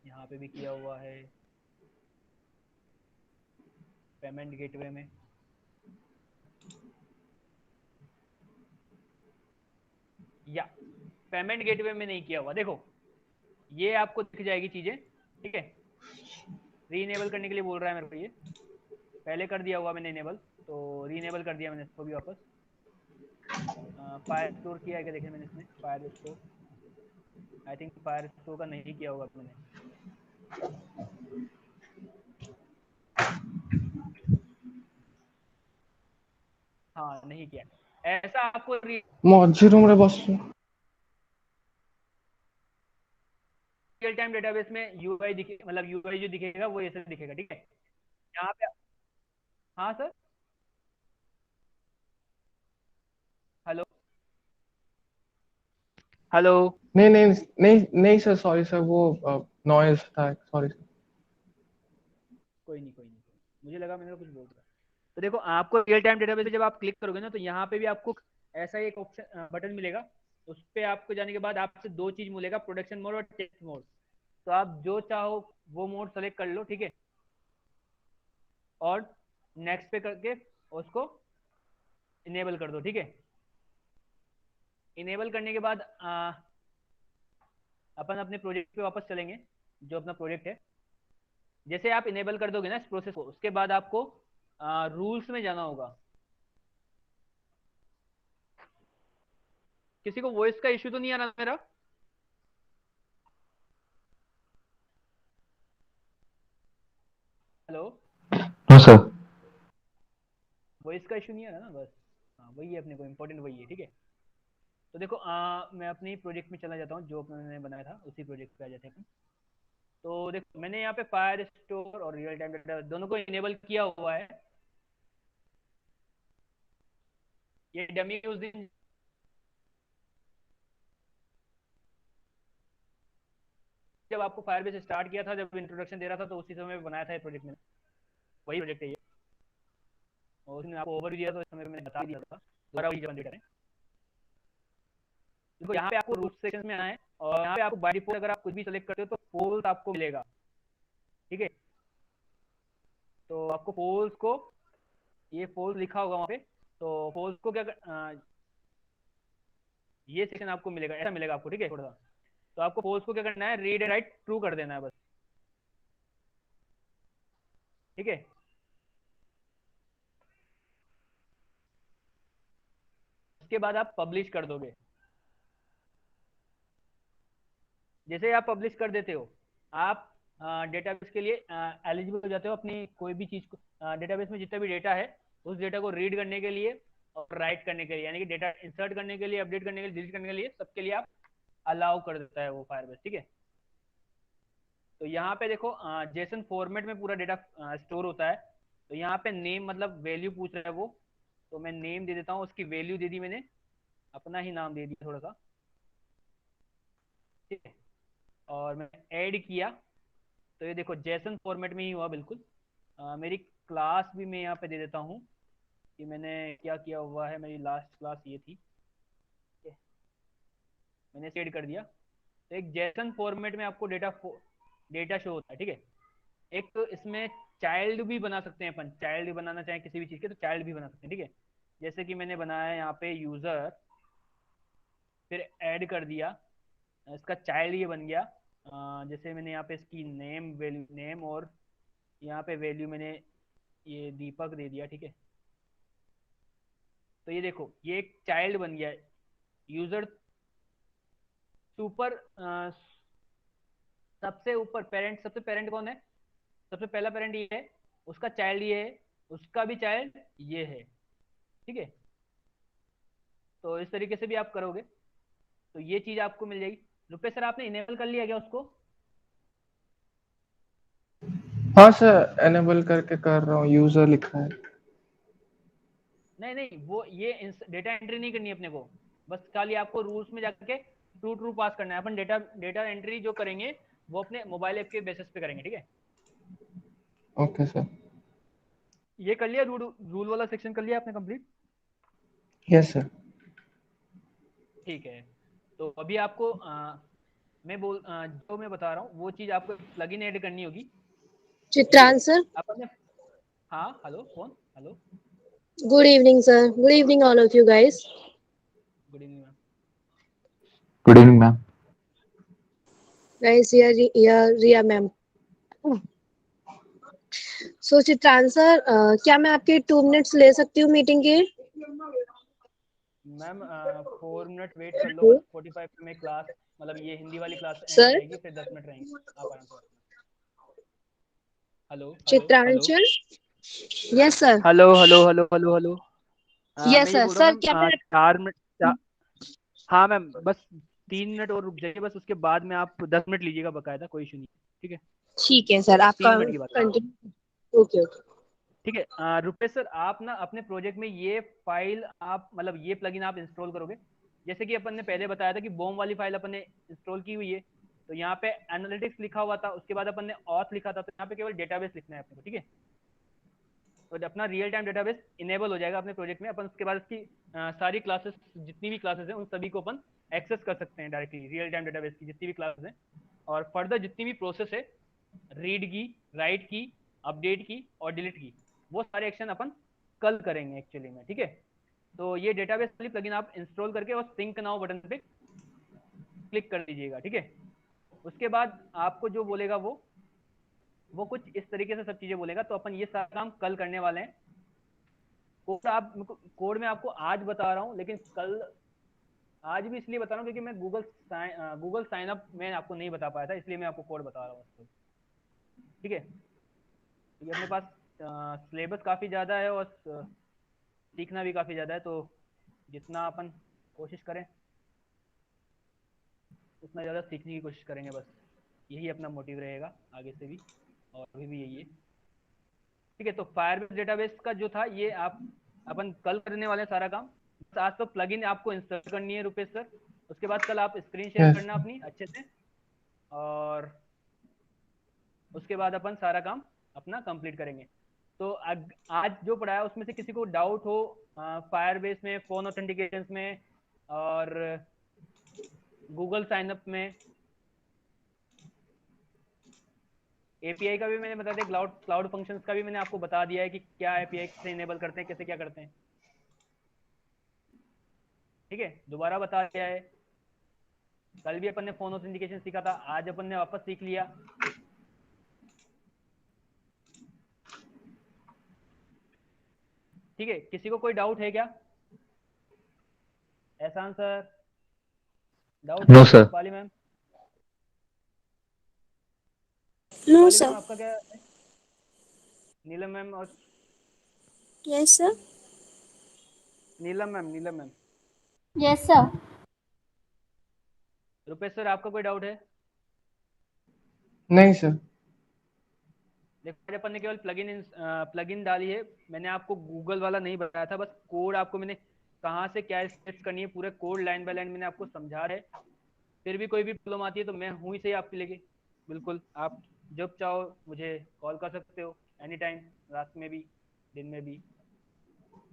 यहाँ पे भी किया हुआ है पेमेंट गेटवे में। या पेमेंट गेटवे में नहीं किया हुआ, देखो ये आपको दिख जाएगी चीजें, ठीक है। री इनेबल करने के लिए बोल रहा है मेरे को, ये पहले कर दिया हुआ मैंने इनेबल, तो री इनेबल कर दिया मैंने इसको भी वापस। फायर स्टोर किया है क्या देखें मैंने इसमें, fire store, I think fire store का नहीं किया होगा मैंने। हाँ नहीं किया, ऐसा आपको मझी रूम रे बस रियल टाइम डेटाबेस में यूआई दिखे, मतलब यूआई जो दिखेगा वो ऐसे दिखेगा, ठीक है। यहाँ पे, हाँ सर, हेलो हेलो। नहीं नहीं नहीं नहीं सर, सॉरी सर, वो नॉइज था, सॉरी। कोई नहीं कोई नहीं, मुझे लगा मैंने कुछ बोल रहा। तो देखो आपको रियल टाइम डेटाबेस पे जब आप क्लिक करोगे ना, तो यहाँ पे भी आपको ऐसा एक ऑप्शन बटन मिलेगा। उस पर आपको जाने के बाद आपसे दो चीज मिलेगा, प्रोडक्शन मोड और टेस्ट मोड। तो आप जो चाहो वो मोड सेलेक्ट कर लो, ठीक है, और नेक्स्ट पे करके उसको इनेबल कर दो, ठीक है। इनेबल करने के बाद अपन अपने प्रोजेक्ट पे वापस चलेंगे, जो अपना प्रोजेक्ट है। जैसे आप इनेबल कर दोगे ना इस प्रोसेस को, उसके बाद आपको रूल्स में जाना होगा। किसी को वॉइस का इश्यू तो नहीं आ रहा मेरा? हेलो, हाँ सर। वॉइस का इशू नहीं आ रहा ना, बस हाँ वही है, अपने को इम्पोर्टेंट वही है, ठीक है। तो देखो मैं अपनी प्रोजेक्ट में चला जाता हूँ, जो मैंने बनाया था उसी प्रोजेक्ट पे आ जाते हैं अपन। तो देखो मैंने यहाँ पे फायर स्टोर और रियल टाइम डेटा दोनों को इनेबल किया हुआ है। ये डमी उस दिन जब आपको फायरबेस स्टार्ट किया था, जब इंट्रोडक्शन दे रहा था, तो उसी समय बनाया था ये प्रोजेक्ट में, वही प्रोजेक्ट है ये। और उसने आपको ओवरव्यू दिया, तो इस समय मैंने बता दिया था, दोबारा वही बन है। देखो यहाँ पे आपको रूट सेक्शन में आना है, और यहाँ पे आपको बाय डिफॉल्ट अगर आप कुछ भी सेलेक्ट करते हो तो पोल्स आपको मिलेगा, ठीक है। तो आपको पोल्स को, ये पोल्स लिखा होगा वहाँ पे, तो पोल्स को क्या ये सेक्शन आपको मिलेगा, ऐसा मिलेगा आपको, ठीक है थोड़ा सा। तो आपको पोल्स को क्या करना है, रीड एंड राइट ट्रू कर देना है बस, ठीक है। उसके बाद आप पब्लिश कर दोगे। जैसे आप पब्लिश कर देते हो, आप डेटाबेस के लिए एलिजिबल हो जाते हो, अपनी कोई भी चीज को, डेटाबेस में जितना भी डेटा है उस डेटा को रीड करने के लिए और राइट करने के लिए, यानी कि डेटा इंसर्ट करने के लिए, अपडेट करने के लिए, डिलीट करने के लिए, सबके लिए आप अलाउ कर देता है वो फायरबेस, ठीक है। तो यहाँ पे देखो जेसन फॉर्मेट में पूरा डेटा स्टोर होता है। तो यहाँ पे नेम मतलब वैल्यू पूछ रहा है वो, तो मैं नेम दे देता हूँ, उसकी वैल्यू दे दी मैंने, अपना ही नाम दे दिया थोड़ा सा, ठीक है। और मैं ऐड किया, तो ये देखो जेसन फॉर्मेट में ही हुआ बिल्कुल। मेरी क्लास भी मैं यहाँ पे दे देता हूँ कि मैंने क्या किया हुआ है, मेरी लास्ट क्लास ये थी, ठीक है, मैंने सेड कर दिया। तो एक जेसन फॉर्मेट में आपको डेटा शो होता है, ठीक है। एक तो इसमें चाइल्ड भी बना सकते हैं अपन, चाइल्ड भी बनाना चाहें किसी भी चीज़ के तो चाइल्ड भी बना सकते हैं, ठीक है। जैसे कि मैंने बनाया है यहाँ पे यूज़र, फिर ऐड कर दिया, इसका चाइल्ड ये बन गया। जैसे मैंने यहाँ पे इसकी नेम वैल्यू, नेम और यहाँ पे वैल्यू मैंने ये दीपक दे दिया, ठीक है। तो ये देखो ये एक चाइल्ड बन गया। यूजर सुपर सबसे ऊपर पेरेंट, सबसे पेरेंट कौन है, सबसे पहला पेरेंट ये है, उसका चाइल्ड ये है, उसका भी चाइल्ड ये है, ठीक है। तो इस तरीके से भी आप करोगे तो ये चीज आपको मिल जाएगी। रुपेश सर आपने इनेबल कर लिया क्या उसको? हाँ सर, एनेबल करके कर रहा हूँ, यूजर लिखा है। नहीं नहीं, वो ये डेटा एंट्री नहीं करनी है अपने को, बस खाली आपको रूल्स में जाके ट्रू ट्रू पास करना है। अपन डेटा डेटा एंट्री जो करेंगे वो अपने मोबाइल ऐप के बेसिस पे करेंगे, ठीक है। Okay sir. ये कर लिया, रूल रूल वाला सेक्शन कर लिया आपने कंप्लीट? Yes sir. ठीक है। तो अभी आपको जो मैं बता रहा हूँ वो चीज आपको प्लगइन ऐड करनी होगी, ठीक है। चित्रांश सर, अपन ने, हाँ हेलो, कौन, hello, good evening sir, good evening all of you guys. Good evening ma'am. Good evening ma'am. Guys, here Ria ma'am. So Chitranshu sir, क्या मैं आपके 2 मिनट्स ले सकती हूँ मीटिंग के? मैम 4 मिनट वेट कर लो, बस 45 में क्लास, मतलब ये हिंदी वाली क्लास एंड सर रहेगी, फिर 10 मिनट रहेंगे, आप आराम से। Hello hello hello Chitranshu, yes sir. Hello hello hello hello hello मैं यस ये सर। बोल रहा सर हूँ क्या मैम, मैं 4 मिनट। हाँ मैम, बस 3 मिनट और रुक जाइए, बस उसके बाद में आप 10 मिनट लीजिएगा बकायदा, कोई इशू नहीं, ठीक है। ठीक है सर, आपका 3 मिनट की बात है। कंटिन्यू। Okay okay. ठीक है रुपेश सर, आप ना अपने प्रोजेक्ट में ये फाइल आप, मतलब ये प्लगइन आप इंस्टॉल करोगे। जैसे कि अपन ने पहले बताया था कि बॉम वाली फाइल अपन ने इंस्टॉल की हुई है, तो यहाँ पे एनालिटिक्स लिखा हुआ था, उसके बाद अपन ने ऑथ लिखा था, तो यहाँ पे केवल डेटाबेस लिखना है अपने को, ठीक है। तो अपना रियल टाइम डेटाबेस इनेबल हो जाएगा अपने प्रोजेक्ट में। अपन उसके बाद इसकी सारी क्लासेस, जितनी भी क्लासेस हैं उन सभी को अपन एक्सेस कर सकते हैं डायरेक्टली, रियल टाइम डेटाबेस की जितनी भी क्लासेस हैं। और फर्दर जितनी भी प्रोसेस है, रीड की, राइट की, अपडेट की और डिलीट की, वो सारे एक्शन अपन कल करेंगे एक्चुअली में, ठीक है। तो ये डेटाबेस वाली प्लगइन आप इंस्टॉल करके और सिंक नाउ बटन पे क्लिक कर दीजिएगा, ठीक है। उसके बाद आपको जो बोलेगा वो कुछ इस तरीके से सब चीजें बोलेगा। तो अपन ये सारा काम कल करने वाले हैं। कोड में आपको आज बता रहा हूँ, लेकिन कल, आज भी इसलिए बता रहा हूँ क्योंकि मैं गूगल साइन अप में आपको नहीं बता पाया था, इसलिए मैं आपको कोड बता रहा हूँ, ठीक है। क्योंकि अपने पास सिलेबस काफ़ी ज़्यादा है और सीखना भी काफ़ी ज़्यादा है, तो जितना अपन कोशिश करें उतना ज़्यादा सीखने की कोशिश करेंगे, बस यही अपना मोटिव रहेगा आगे से भी, और अभी भी यही है, ठीक है। तो फायरबेस डेटाबेस का जो था ये अपन कल करने वाले हैं सारा काम। आज तो प्लगइन आपको इंस्टॉल करनी है रुपेश सर, उसके बाद कल आप स्क्रीन शेयर यस करना अपनी अच्छे से, और उसके बाद अपन सारा काम अपना कंप्लीट करेंगे। तो आज जो पढ़ाया उसमें से किसी को डाउट हो फायरबेस में, फोन ऑथेंटिकेशन में और गूगल साइनअप में, एपीआई का भी मैंने बता दिया, क्लाउड क्लाउड फंक्शंस का भी मैंने आपको बता दिया है कि क्या एपीआई से इनेबल करते हैं, कैसे क्या करते हैं, ठीक है। दोबारा बता दिया है। कल भी अपन ने फोन ऑथेंटिकेशन सीखा था, आज अपन ने वापस सीख लिया, ठीक है। किसी को कोई डाउट है क्या? एहसान सर, डाउट नो है? Sir. Rupali ma'am, No, Rupali sir. Ma'am आपका क्या है? नीलम मैम और Yes, sir. Neelam ma'am, Yes, sir. Rupesh sir आपका कोई डाउट है? नहीं सर। देखो अपन ने केवल प्लगइन डाली है, मैंने आपको गूगल वाला नहीं बताया था, बस कोड आपको मैंने कहाँ से क्या स्टेप्स करनी है, पूरे कोड लाइन बाय लाइन मैंने आपको समझा है। फिर भी कोई भी प्रॉब्लम आती है तो मैं हूँ ही सही आपके लिए, बिल्कुल। आप जब चाहो मुझे कॉल कर सकते हो, एनी टाइम, रात में भी दिन में भी,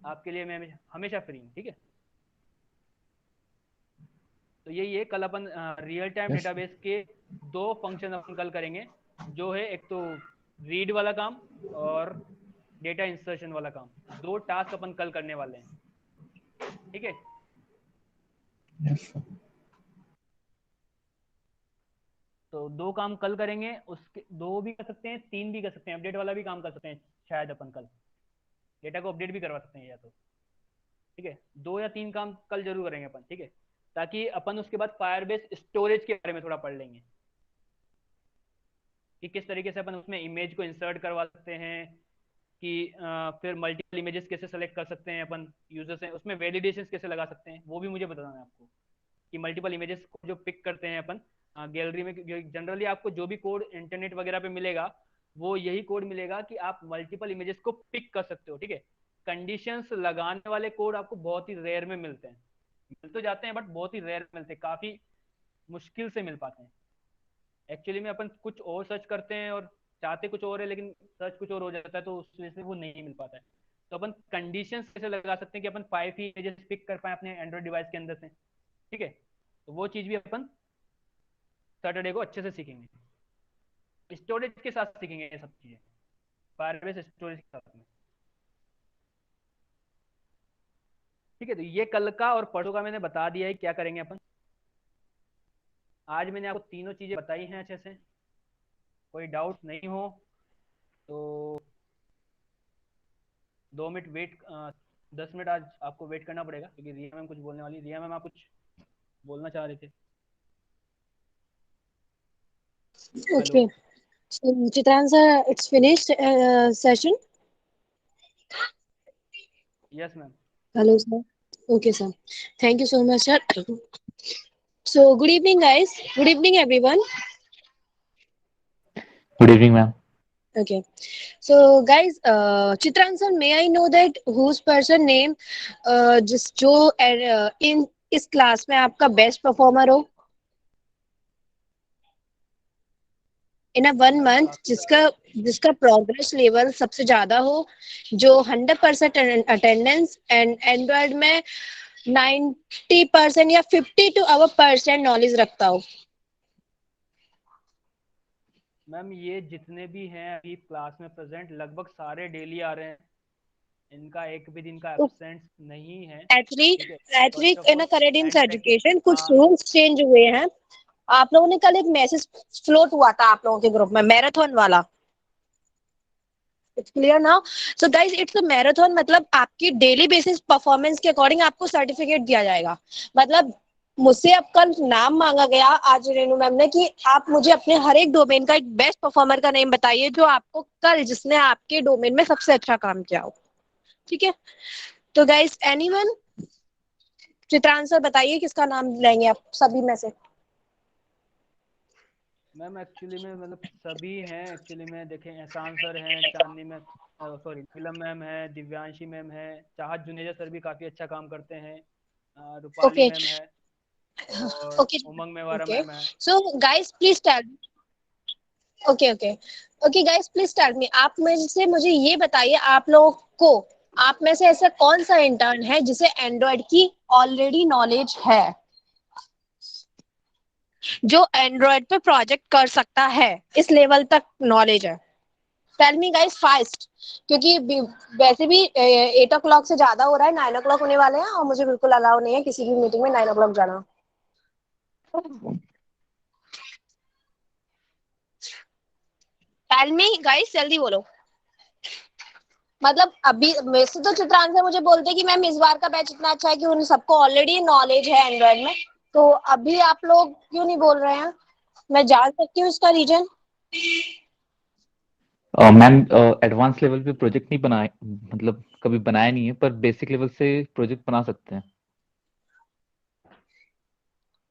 आपके लिए मैं हमेशा फ्री हूँ, ठीक है। तो यही है, कल अपन रियल टाइम यस डेटाबेस के 2 फंक्शन अपन कल करेंगे, जो है एक तो रीड वाला काम और डेटा इंसर्शन वाला काम। 2 टास्क अपन कल करने वाले हैं, ठीक है। Yes sir. तो 2 काम कल करेंगे, उसके 2 भी कर सकते हैं, 3 भी कर सकते हैं, अपडेट वाला भी काम कर सकते हैं शायद अपन कल, डेटा को अपडेट भी करवा सकते हैं या तो, ठीक है। 2 या 3 काम कल जरूर करेंगे अपन, ठीक है, ताकि अपन उसके बाद फायरबेस स्टोरेज के बारे में थोड़ा पढ़ लेंगे कि किस तरीके से अपन उसमें इमेज को इंसर्ट करवा सकते हैं, कि फिर मल्टीपल इमेजेस कैसे सेलेक्ट कर सकते हैं अपन यूजर से, उसमें वैलिडेशंस कैसे लगा सकते हैं, वो भी मुझे बताना है आपको, कि मल्टीपल इमेजेस को जो पिक करते हैं अपन गैलरी में। जनरली आपको जो भी कोड इंटरनेट वगैरह पे मिलेगा वो यही कोड मिलेगा कि आप मल्टीपल इमेजेस को पिक कर सकते हो, ठीक है। कंडीशंस लगाने वाले कोड आपको बहुत ही रेयर में मिलते हैं, मिल तो जाते हैं बट बहुत ही रेयर मिलते हैं, काफी मुश्किल से मिल पाते हैं। एक्चुअली में अपन कुछ और सर्च करते हैं और चाहते कुछ और है, लेकिन सर्च कुछ और हो जाता है, तो उस वजह से वो नहीं मिल पाता है। तो अपन कंडीशंस कैसे लगा सकते हैं कि अपन 5 ही इमेजेस पिक कर पाए अपने एंड्रॉइड डिवाइस के अंदर से, ठीक है। तो वो चीज भी अपन सैटरडे को अच्छे से सीखेंगे, स्टोरेज के साथ सीखेंगे ये सब चीजें, फायरबेस स्टोरेज के साथ में, ठीक है। तो ये कल का और परसों का मैंने बता दिया है क्या करेंगे अपन, आज मैंने आपको तीनों चीज़ें बताई हैं अच्छे से, कोई डाउट नहीं हो तो 2 मिनट वेट, 10 मिनट आज आपको वेट करना पड़ेगा क्योंकि रिया मैम कुछ बोलने वाली। रिया मैम आप कुछ बोलना चाह रहे थे? Hello. Okay. So, Chitrangsa, it's finished session. Yes ma'am. Hello, sir. Okay, sir. Thank you so much, sir. So, good evening, guys. Good evening, everyone. Good evening, ma'am. Okay. So, guys, Chitrangsa, may I know that whose person name जिस जो in इस क्लास में आपका बेस्ट परफॉर्मर हो इन अ 1 मंथ, जिसका प्रोग्रेस लेवल सबसे ज्यादा हो, जो 100% अटेंडेंस एंड एंड्रॉइड में 90% या 50% नॉलेज रखता हो। मैम ये जितने भी हैं अभी क्लास में प्रेजेंट लगभग सारे डेली आ रहे हैं, इनका एक भी दिन का एब्सेंस नहीं है। एक्चुअली ठीक है, actually first of in all academics and second. Education कुछ हाँ रूल्स चेंज हुए हैं। आप लोगों ने कल एक मैसेज फ्लोट हुआ था आप लोगों के ग्रुप में, मैराथन वाला। It's clear now. So guys, it's a marathon, मतलब आपकी डेली बेसिस परफॉर्मेंस के अकॉर्डिंग आपको सर्टिफिकेट दिया जाएगा। मतलब मुझसे अब कल नाम मांगा गया आज रेनू मैम ने कि आप मुझे अपने हर एक डोमेन का एक बेस्ट परफॉर्मर का नेम बताइए जो आपको कल, जिसने आपके डोमेन में सबसे अच्छा काम किया हो। ठीक है, तो गाइस एनीवन, चित्रांशर बताइए किसका नाम लेंगे आप सभी में से। मैम एक्चुअली में मतलब सभी हैं एक्चुअली में, देखें एहसान सर हैं, चांदनी मैम, सॉरी नीलम मैम है, दिव्यांशी मैम है, चाहत जुनेजा सर भी काफ़ी अच्छा काम करते हैं, रूपाली ओके मैम है और okay Umang Mewara okay, ma'am है। So guys please tell, okay okay okay guys please tell me, आप में से मुझे ये बताइए, आप लोगों को, आप में से ऐसा कौन सा इंटर्न है जिसे एंड्रॉइड की ऑलरेडी नॉलेज है, जो एंड्रॉइड पे प्रोजेक्ट कर सकता है, इस लेवल तक नॉलेज है। टेल मी गाइस फास्ट, क्योंकि वैसे भी 8 o'clock से ज्यादा हो रहा है, 9 o'clock होने वाले हैं और मुझे बिल्कुल अलाउ नहीं है किसी भी मीटिंग में 9 o'clock जाना। टेल मी गाइस, जल्दी बोलो। मतलब अभी वैसे तो चित्रांश से मुझे बोलते कि मैम इस बार का बैच इतना अच्छा है कि उन सबको ऑलरेडी नॉलेज है एंड्रॉइड में, तो अभी आप लोग क्यों नहीं बोल रहे हैं? मैं जान सकती हूँ इसका रीजन? मैम एडवांस लेवल पे प्रोजेक्ट नहीं बनाए, मतलब कभी बनाया नहीं है, पर बेसिक लेवल से प्रोजेक्ट बना सकते हैं।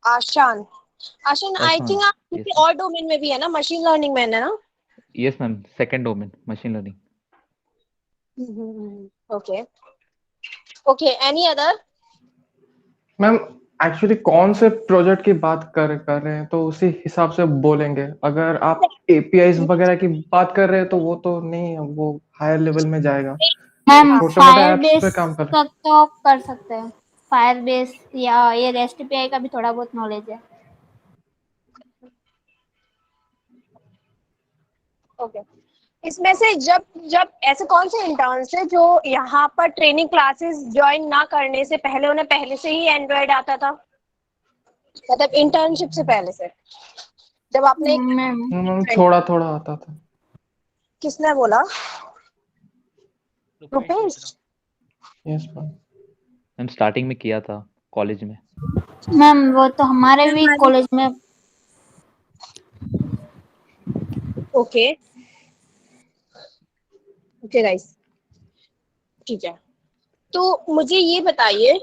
आशान, आशान आई ऐसा मैम। थिंक आप यस किसी मैम। और डोमेन में भी है ना, मशीन लर्निंग में है ना? Yes ma'am, second domain machine learning. Okay okay, any other? Ma'am actually कौन से प्रोजेक्ट की बात कर रहे हैं तो उसी हिसाब से बोलेंगे। अगर आप एपीआईज वगैरह की बात कर रहे हैं तो वो तो नहीं है, वो हायर लेवल में जाएगा। मैम छोटे मोटे फायर ऐप्स पे बेस काम कर रहे तक तो आप कर सकते हैं, फायर बेस या ये रेस्ट एपीआई का भी थोड़ा बहुत नॉलेज है। ओके, इसमें से जब जब ऐसे कौन से इंटर्न्स है जो यहाँ पर ट्रेनिंग क्लासेस ज्वाइन ना करने से पहले उन्हें पहले से ही एंड्रॉइड आता था, मतलब इंटर्नशिप से पहले से, जब आपने मैम हैं। मैम थोड़ा थोड़ा आता था। किसने बोला? रुपेश पूछ रुपेश? रहा। Yes ma'am. मैम स्टार्टिंग में किया था कॉलेज में। मैम वो तो हमारे भी कॉलेज में। ओके ओके गाइस, ठीक है, तो मुझे ये बताइए,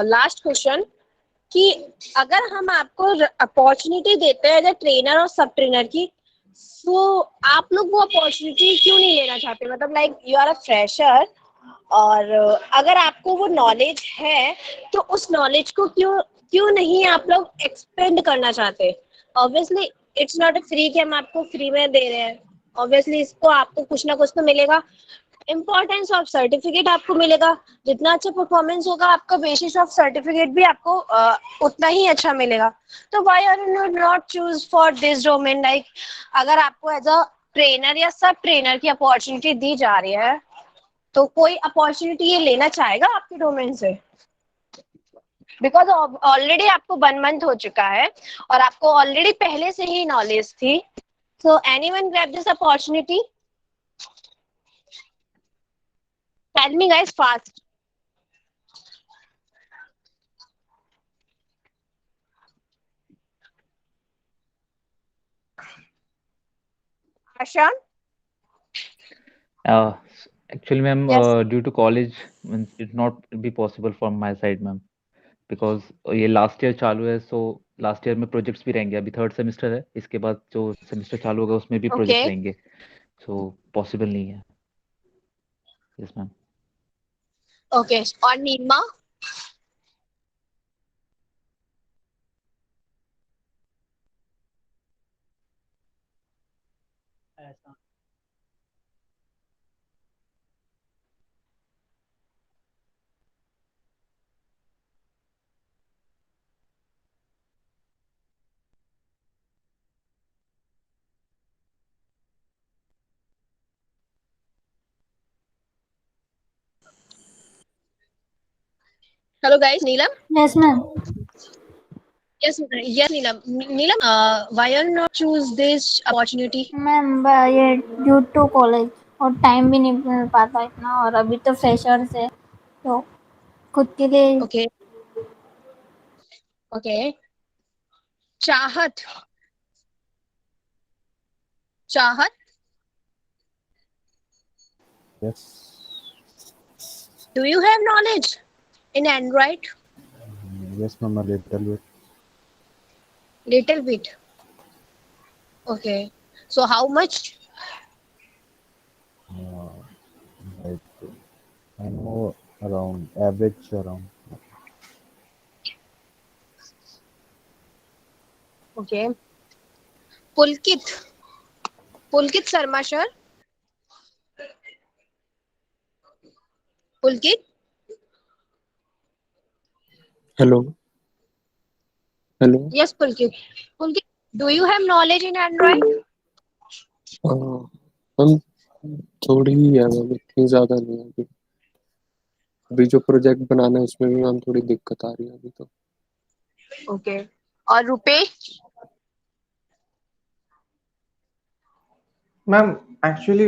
लास्ट क्वेश्चन, कि अगर हम आपको अपॉर्चुनिटी देते हैं एज ट्रेनर और सब ट्रेनर की, तो आप लोग वो अपॉर्चुनिटी क्यों नहीं लेना चाहते? मतलब like you are a fresher और अगर आपको वो नॉलेज है तो उस नॉलेज को क्यों क्यों नहीं आप लोग एक्सपेंड करना चाहते? Obviously it's not a free कि हम आपको फ्री में दे रहे हैं, ऑब्वियसली इसको आपको कुछ ना कुछ तो मिलेगा। इम्पोर्टेंस ऑफ सर्टिफिकेट आपको मिलेगा, जितना अच्छा परफॉर्मेंस होगा आपका बेसिस ऑफ सर्टिफिकेट भी आपको उतना ही अच्छा मिलेगा। तो why are you not choose for this domain? Like अगर आपको एज अ ट्रेनर या सब ट्रेनर की अपॉर्चुनिटी दी जा रही है, तो कोई अपॉर्चुनिटी ये लेना चाहेगा आपके डोमेन से? बिकॉज ऑलरेडी आपको 1 मंथ हो चुका है और आपको ऑलरेडी पहले से ही नॉलेज थी. So anyone grab this opportunity? Tell me guys fast. Asha? Actually, ma'am, Yes. due to college, it not be possible from my side, ma'am, because ये लास्ट ईयर चालू है, so लास्ट ईयर में प्रोजेक्ट्स भी रहेंगे. अभी थर्ड सेमेस्टर है, इसके बाद जो सेमेस्टर चालू होगा उसमें भी प्रोजेक्ट Okay. रहेंगे, so पॉसिबल नहीं है. Yes ma'am. Okay. और नीमा? ऐसा Hello guys, Neelam? Yes, ma'am. Yes, Neelam. Neelam, why you not choose this opportunity? Ma'am ये ड्यू टू कॉलेज और टाइम भी नहीं मिल पाता इतना, और अभी तो फ्रेशर्स है तो खुद के लिए. Okay. Okay. चाहत? चाहत? Yes. Do you have knowledge in Android? Yes, ma'am, a little bit. Little bit. Okay. So how much? Like, I know around average around. Okay. Pulkit. Pulkit Sharma sir. Pulkit? Hello. Hello. Yes, Pulkit. Pulkit, do you have knowledge in Android? हम थोड़ी ही है मैम, इतनी ज़्यादा नहीं है अभी. अभी जो प्रोजेक्ट बनाना है उसमें भी मैम थोड़ी दिक्कत आ रही है अभी तो. Okay. और रुपेश? मैम एक्चुअली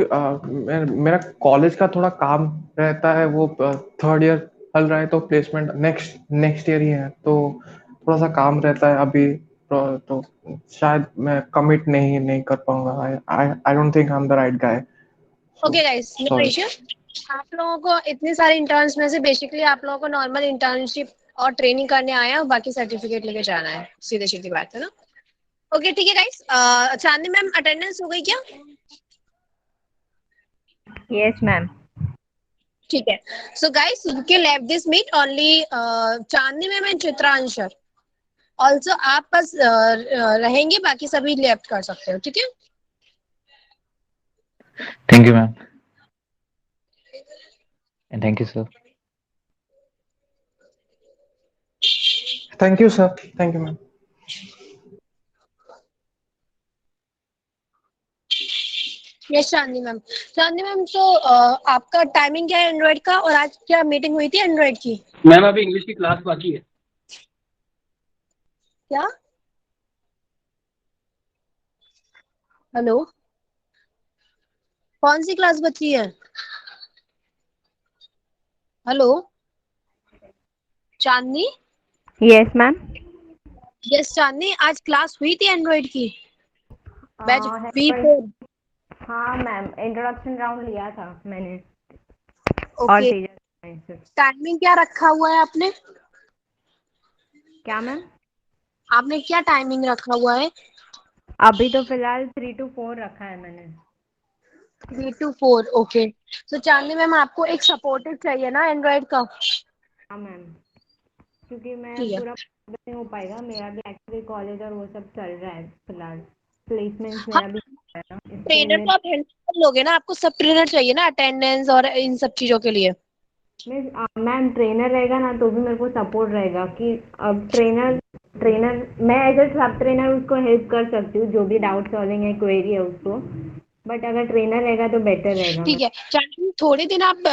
मेरा कॉलेज का थोड़ा काम रहता है, वो थर्ड ईयर चल रहा है तो प्लेसमेंट नेक्स्ट ईयर ही है, तो थोड़ा सा काम रहता है अभी, तो शायद मैं कमिट नहीं कर पाऊंगा. I don't think I am the right guy. Okay guys, no Sorry. issue. आप लोगों को इतने सारे इंटर्न्स में से बेसिकली आप लोगों को नॉर्मल इंटर्नशिप और ट्रेनिंग करने आया और बाकी सर्टिफिकेट लेके जाना है. सीधे सीधी बात है ना. ओके ठीक है गाइस. चांदनी मैम अटेंडेंस हो गई क्या? Yes, ma'am. ठीक है. So guys you can leave this meet only Chandni ma'am and Chitransh also. आप बस रहेंगे, बाकी सभी लेफ्ट कर सकते हो. ठीक है. Thank you ma'am, and thank you sir. Thank you sir. Thank you ma'am. Yes Chandni ma'am. Chandni ma'am तो आपका टाइमिंग क्या है एंड्रॉइड का, और आज क्या मीटिंग हुई थी एंड्रॉइड की? मैम अभी इंग्लिश की क्लास बाकी है. क्या? हेलो, कौन सी क्लास बची है? हेलो चांदनी. Yes, ma'am. यस चांदनी, आज क्लास हुई थी एंड्रॉइड की बैच हाँ V4. हाँ मैम, इंट्रोडक्शन राउंड लिया था मैंने. और ओके. टीचर टाइमिंग क्या रखा हुआ है आपने? क्या मैम? आपने क्या टाइमिंग रखा हुआ है? अभी तो फिलहाल 3 to 4 रखा है मैंने. 3 to 4. ओके. तो चांदनी मैम आपको एक सपोर्टिव चाहिए ना एंड्रॉइड का? हाँ मैम, क्योंकि मैं ठीक है. पूरा नहीं हो पाएगा. मेरा भी एक्चुअली कॉलेज और वो सब चल रहा है फिलहाल. प्लेसमेंट्स हाँ, मेरा भी चल रहा है ना, इसलिए ट्रेनर तो आप हैंडल कर लोगे ना? आपको सब ट्रेनर चाहिए ना अटेंडेंस और इन सब चीजों के लिए? मैम ट्रेनर रहेगा ना तो भी मेरे को सपोर्ट रहेगा कि अब ट्रेनर मैं एज अ सब ट्रेनर उसको हेल्प कर सकती हूँ, जो भी डाउट सॉल्विंग है, क्वेरी है उसको. बट अगर ट्रेनर रहेगा तो बेटर रहेगा. ठीक है. चांदनी थोड़े दिन आप